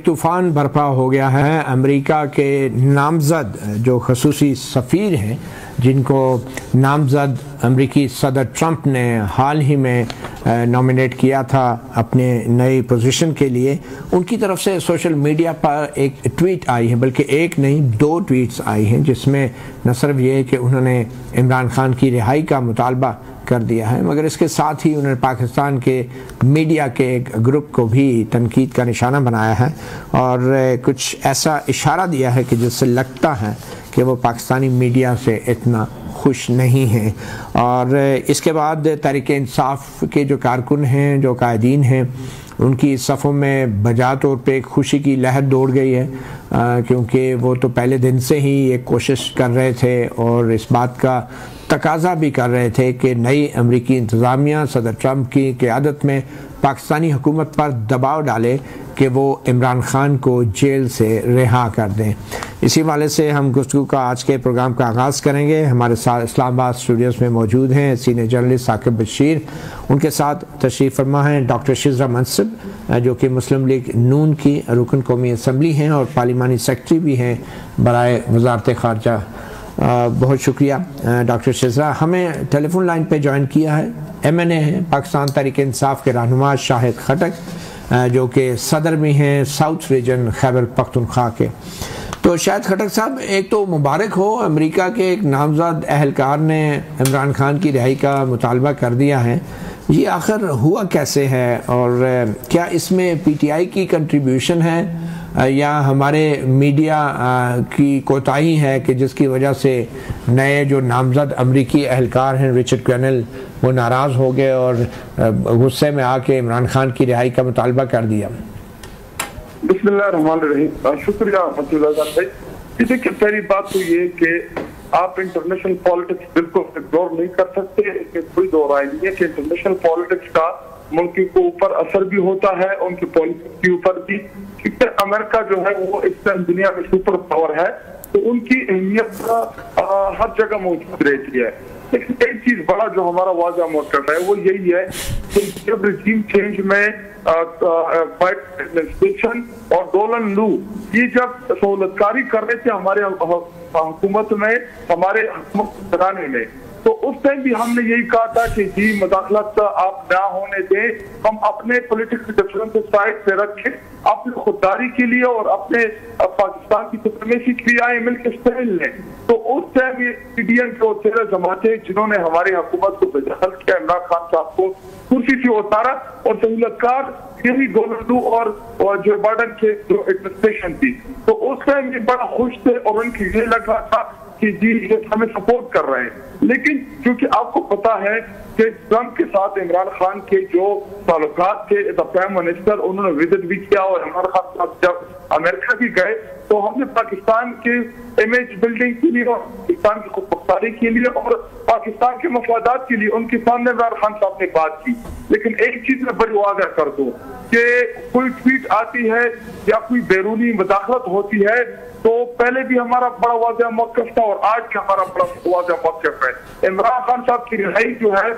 طوفان برپا ہو گیا ہے۔ امریکہ کے نامزد جو خصوصی سفیر ہیں، جن کو نامزد امریکی صدر ٹرمپ نے حال ہی میں نامنیٹ کیا تھا اپنے نئی پوزیشن کے لیے، ان کی طرف سے سوشل میڈیا پر ایک ٹویٹ آئی ہے، بلکہ ایک نہیں 2 ٹویٹس آئی ہیں، جس میں نہ صرف یہ کہ انہوں نے عمران خان کی رہائی کا مطالبہ کر دیا ہے، مگر اس کے ساتھ ہی انہوں نے پاکستان کے میڈیا کے ایک گروپ کو بھی تنقید کا نشانہ بنایا ہے اور کچھ ایسا اشارہ دیا ہے کہ جس سے لگتا ہے کہ وہ پاکستانی میڈیا سے اتنا خوش نہیں ہیں۔ اور اس کے بعد تحریک انصاف کے جو کارکن ہیں، جو قائدین ہیں، ان کی صفوں میں بجا طور پہ ایک خوشی کی لہر دوڑ گئی ہے، کیونکہ وہ تو پہلے دن سے ہی ایک کوشش کر رہے تھے اور اس بات کا تقاضا بھی کر رہے تھے کہ نئی امریکی انتظامیہ صدر ٹرمپ کی قیادت میں پاکستانی حکومت پر دباؤ ڈالے کہ وہ عمران خان کو جیل سے رہا کر دیں۔ اسی حوالے سے ہم گفتگو کا آج کے پروگرام کا آغاز کریں گے۔ ہمارے ساتھ اسلام آباد اسٹوڈیوز میں موجود ہیں سینئر جرنلسٹ ثاقب بشیر، ان کے ساتھ تشریف فرما ہیں ڈاکٹر شزرہ منصب، جو کہ مسلم لیگ نون کی رکن قومی اسمبلی ہیں اور پارلیمانی سیکرٹری بھی ہیں برائے وزارت خارجہ۔ بہت شکریہ ڈاکٹر شزرہ۔ ہمیں ٹیلی فون لائن پہ جوائن کیا ہے MNA ہیں، پاکستان تحریک انصاف کے رہنما شاہد خٹک، جو کہ صدر بھی ہیں ساؤتھ ریجن خیبر پختونخوا کے۔ تو شاہد خٹک صاحب، ایک تو مبارک ہو، امریکہ کے ایک نامزد اہلکار نے عمران خان کی رہائی کا مطالبہ کر دیا ہے، یہ آخر ہوا کیسے ہے اور کیا اس میں PTI کی کنٹریبیوشن ہے یا ہمارے میڈیا کی کوتاہی ہے کہ جس کی وجہ سے نئے جو نامزد امریکی اہلکار ہیں رچرڈ گرینل، وہ ناراض ہو گئے اور غصے میں آ کے عمران خان کی رہائی کا مطالبہ کر دیا؟ بسم اللہ الرحمن الرحیم۔ شکریہ بھائی۔ دیکھیے، پہلی بات تو یہ کہ آپ انٹرنیشنل پالیٹکس بالکل اگنور نہیں کر سکتے، اس میں کوئی دو رائے نہیں ہے کہ انٹرنیشنل پالیٹکس کا ملک کے اوپر اثر بھی ہوتا ہے، ان کی پالیٹکس کے اوپر بھی، کیونکہ امریکہ جو ہے وہ اس ٹائم دنیا میں سپر پاور ہے، تو ان کی اہمیت ہر جگہ موجود رہتی ہے۔ لیکن ایک چیز بڑا جو ہمارا واضح موقف ہے وہ یہی ہے کہ جب رجیم چینج میں بائیڈن ایڈمنسٹریشن اور ڈولن لو یہ جب سہولت کاری کر رہے تھے ہمارے حکومت میں، ہمارے حکومت چلانے میں، تو اس ٹائم بھی ہم نے یہی کہا تھا کہ جی مداخلت آپ نہ ہونے دیں، ہم اپنے پولیٹیکل ڈفرینس سائڈ سے رکھیں، اپنی خودداری کے لیے اور اپنے پاکستان کی سپریمیسی کے لیے آئے مل کے اسٹینڈ لیں۔ تو اس ٹائم یہ PDM کے چہرے جماعتیں جنہوں نے ہماری حکومت کو بےدخل کیا، عمران خان صاحب کو کرسی سے اتارا، اور سہولت کار یہی ڈونلڈ لو اور جو بائیڈن کے جو ایڈمنسٹریشن تھی، تو اس ٹائم یہ بڑا خوش تھے اور ان کی یہ لگ رہا تھا کہ جی یہ ہمیں سپورٹ کر رہے ہیں۔ لیکن کیونکہ آپ کو پتا ہے کہ ٹرمپ کے ساتھ عمران خان کے جو تعلقات تھے، پرائم منسٹر انہوں نے وزٹ بھی کیا اور عمران خان صاحب جب امریکہ بھی گئے تو ہم نے پاکستان کے امیج بلڈنگ کے لیے اور پاکستان کی خود مختاری کے لیے اور پاکستان کے مفادات کے لیے ان کے سامنے عمران خان صاحب نے بات کی۔ لیکن ایک چیز میں بڑی واضح کر دوں کہ کوئی ٹویٹ آتی ہے یا کوئی بیرونی مداخلت ہوتی ہے تو پہلے بھی ہمارا بڑا واضح موقف تھا اور آج بھی ہمارا بڑا واضح موقف ہے۔ عمران خان صاحب کی رہائی جو ہے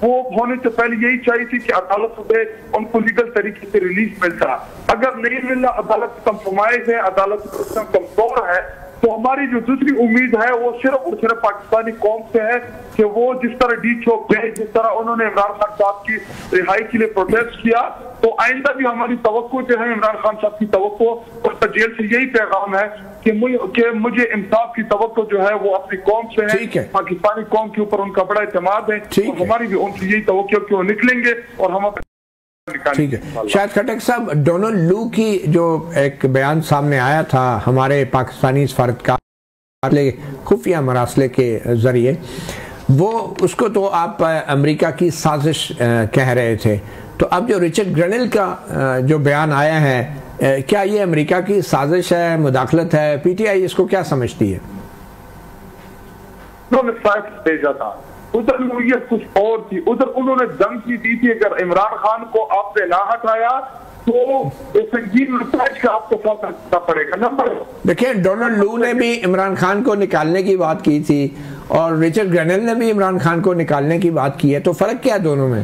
وہ ہونے سے پہلے یہی چاہیے تھی کہ عدالت سے ان کو لیگل طریقے سے ریلیز ملتا، اگر نہیں ملنا عدالت کمپرومائز ہے، عدالت کمزور ہے، تو ہماری جو دوسری امید ہے وہ صرف اور صرف پاکستانی قوم سے ہے کہ وہ جس طرح ڈی چوک گئے، جس طرح انہوں نے عمران خان صاحب کی رہائی کے لیے پروٹیسٹ کیا، تو آئندہ بھی ہماری توقع جو ہے عمران خان صاحب کی توقع اور جیل سے یہی پیغام ہے کہ مجھے انصاف کی توقع جو ہے وہ اپنی قوم سے ہے، پاکستانی قوم کے اوپر ان کا بڑا اعتماد ہے، اور ہماری بھی ان سے یہی توقع کہ وہ نکلیں گے اور ہم ٹھیک ہے۔ شاہد خٹک صاحب، ڈونلڈ لو کی جو ایک بیان سامنے آیا تھا ہمارے پاکستانی سفارتکار خفیہ مراسلے کے ذریعے، وہ اس کو تو آپ امریکہ کی سازش کہہ رہے تھے، تو اب جو رچرڈ گرینل کا جو بیان آیا ہے، کیا یہ امریکہ کی سازش ہے، مداخلت ہے؟ PTI اس کو کیا سمجھتی ہے؟ ادھر نوعیت کچھ اور تھی، ادھر انہوں نے دھمکی دی تھی اگر عمران خان کو آپ سے نہ ہٹایا تو سنگین نتائج کا آپ کو فیصلہ کرنا پڑے گا۔ دیکھیں، ڈونلڈ لو نے بھی عمران خان کو نکالنے کی بات کی تھی اور رچرڈ گرینل نے بھی عمران خان کو نکالنے کی بات کی ہے، تو فرق کیا ہے دونوں میں؟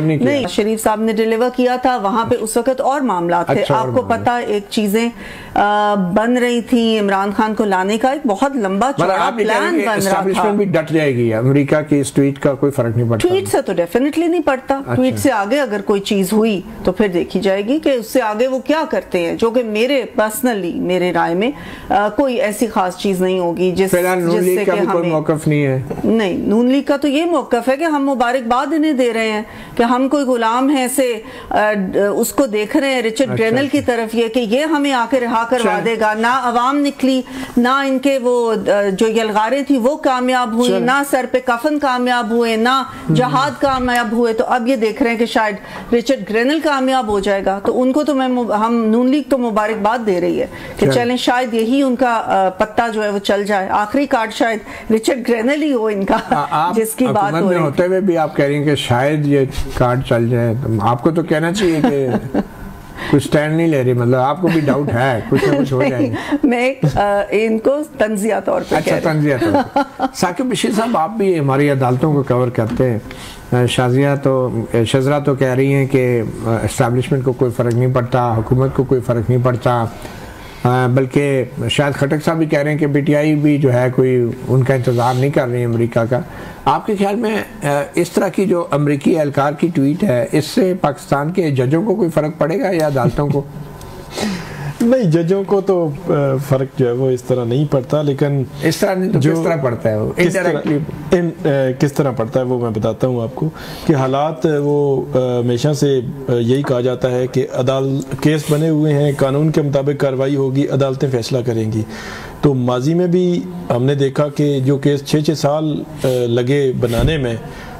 نہیں, شریف صاحب نے ڈیلیور کیا تھا, وہاں پہ اس وقت اور معاملات تھے. آپ کو پتا ایک چیزیں بن رہی تھیں, عمران خان کو لانے کا ایک بہت لمبا چوڑا پلان بن رہا تھا. بھی ڈٹ جائے گی, امریکہ کی اس ٹویٹ کا کوئی فرق نہیں پڑتا. ٹویٹ سے تو ڈیفینیٹلی نہیں پڑتا. ٹویٹ سے آگے اگر کوئی چیز ہوئی تو پھر دیکھی جائے گی کہ اس سے آگے وہ کیا کرتے ہیں, جو کہ میرے پرسنلی میرے رائے میں کوئی ایسی خاص چیز نہیں ہوگی جس سے کہ ہمیں موقف نہیں ہے. نہیں, نون لیگ کا تو یہ موقف ہے کہ ہم مبارکباد انہیں دے رہے ہیں کہ ہم کوئی غلام ہیں سے اس کو دیکھ رہے ہیں رچرڈ گرینل کی طرف, یہ کہ یہ ہمیں آ کے رہا کروا دے گا. نہ عوام نکلی, نہ ان کے وہ جو یلغاریں تھی وہ کامیاب ہوئی, نہ سر پہ کفن کامیاب ہوئے, نہ جہاد کامیاب ہوئے. تو اب یہ دیکھ رہے ہیں کہ شاید رچرڈ گرینل کامیاب ہو جائے گا. تو ان کو تو ہم نون لیگ تو مبارکباد دے رہی ہے کہ چلیں شاید یہی ان کا پتا جو ہے وہ چل جائے. آخری کارڈ شاید رچرڈ گرینل ہی ہو ان کا جس کی بات ہو رہی ہے. ہوتے ہوئے بھی آپ کہہ رہی ہیں کہ شاید یہ کارڈ چل جائے. آپ کو تو کہنا چاہیے کہ کچھ سٹینڈ نہیں لے رہی, مطلب آپ کو بھی ڈاؤٹ ہے کچھ نہ کچھ ہو جائے گا. میں ان کو تنزیہ طور پہ اچھا تنزیہ طور پہ. ثاقب بشیر صاحب, آپ بھی ہماری عدالتوں کو کور کرتے ہیں. شزرا تو کہہ رہی ہیں کہ اسٹیبلشمنٹ کو کوئی فرق نہیں پڑتا, حکومت کو کوئی فرق نہیں پڑتا, بلکہ شاید خٹک صاحب بھی کہہ رہے ہیں کہ پی ٹی آئی بھی جو ہے کوئی ان کا انتظار نہیں کر رہی ہے امریکہ کا. آپ کے خیال میں اس طرح کی جو امریکی اہلکار کی ٹویٹ ہے, اس سے پاکستان کے ججوں کو کوئی فرق پڑے گا یا عدالتوں کو؟ نہیں, ججوں کو تو فرق جو ہے وہ اس طرح نہیں پڑتا, لیکن اس طرح نہیں تو کس طرح پڑتا ہے وہ انڈائریکٹلی, کس طرح پڑتا ہے وہ میں بتاتا ہوں آپ کو. کہ حالات وہ ہمیشہ سے یہی کہا جاتا ہے کہ کیس بنے ہوئے ہیں, قانون کے مطابق کارروائی ہوگی, عدالتیں فیصلہ کریں گی. تو ماضی میں بھی ہم نے دیکھا کہ جو کیس 6 سال لگے بنانے میں,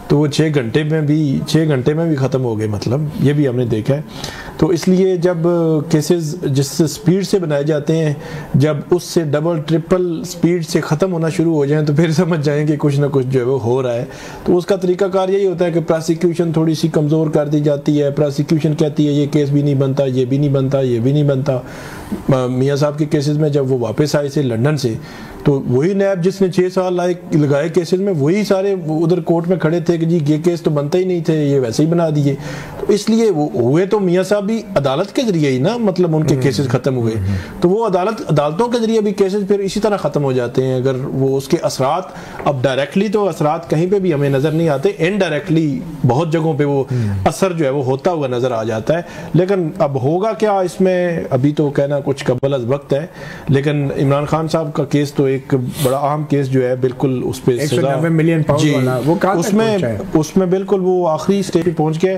تو وہ 6 گھنٹے میں بھی ختم ہو گئے, مطلب یہ بھی ہم نے دیکھا ہے. تو اس لیے جب کیسز جس سپیڈ سے بنائے جاتے ہیں, جب اس سے ڈبل ٹرپل سپیڈ سے ختم ہونا شروع ہو جائیں تو پھر سمجھ جائیں کہ کچھ نہ کچھ جو ہے وہ ہو رہا ہے. تو اس کا طریقہ کار یہی ہوتا ہے کہ پراسیکیوشن تھوڑی سی کمزور کر دی جاتی ہے. پراسیکیوشن کہتی ہے یہ کیس بھی نہیں بنتا, یہ بھی نہیں بنتا, یہ بھی نہیں بنتا. میاں صاحب کے کیسز میں جب وہ واپس آئے تھے لنڈن سے, تو وہی نیب جس نے 6 سال لگائے کیسز میں, وہی سارے ادھر کورٹ میں کھڑے تھے کہ جی یہ کیس تو بنتا ہی نہیں تھے, یہ ویسے ہی بنا دیے. تو اس لیے وہ ہوئے تو میاں صاحب بھی عدالت کے ذریعے ہی نا, مطلب ان کے کیسز ختم ہوئے. تو وہ عدالتوں کے ذریعے بھی کیسز پھر اسی طرح ختم ہو جاتے ہیں. اگر وہ اس کے اثرات, اب ڈائریکٹلی تو اثرات کہیں پہ بھی ہمیں نظر نہیں آتے, انڈائریکٹلی بہت جگہوں پہ وہ اثر جو ہے وہ ہوتا ہوا نظر آ جاتا ہے. لیکن اب ہوگا کیا اس میں, ابھی تو کہنا کچھ قبل از وقت ہے. لیکن عمران خان صاحب کا کیس تو ایک بڑا اہم کیس جو ہے, بالکل اس پہ 190 ملین پاؤنڈ والا, وہ اس میں بالکل وہ آخری سٹیج پہ پہنچ گئے.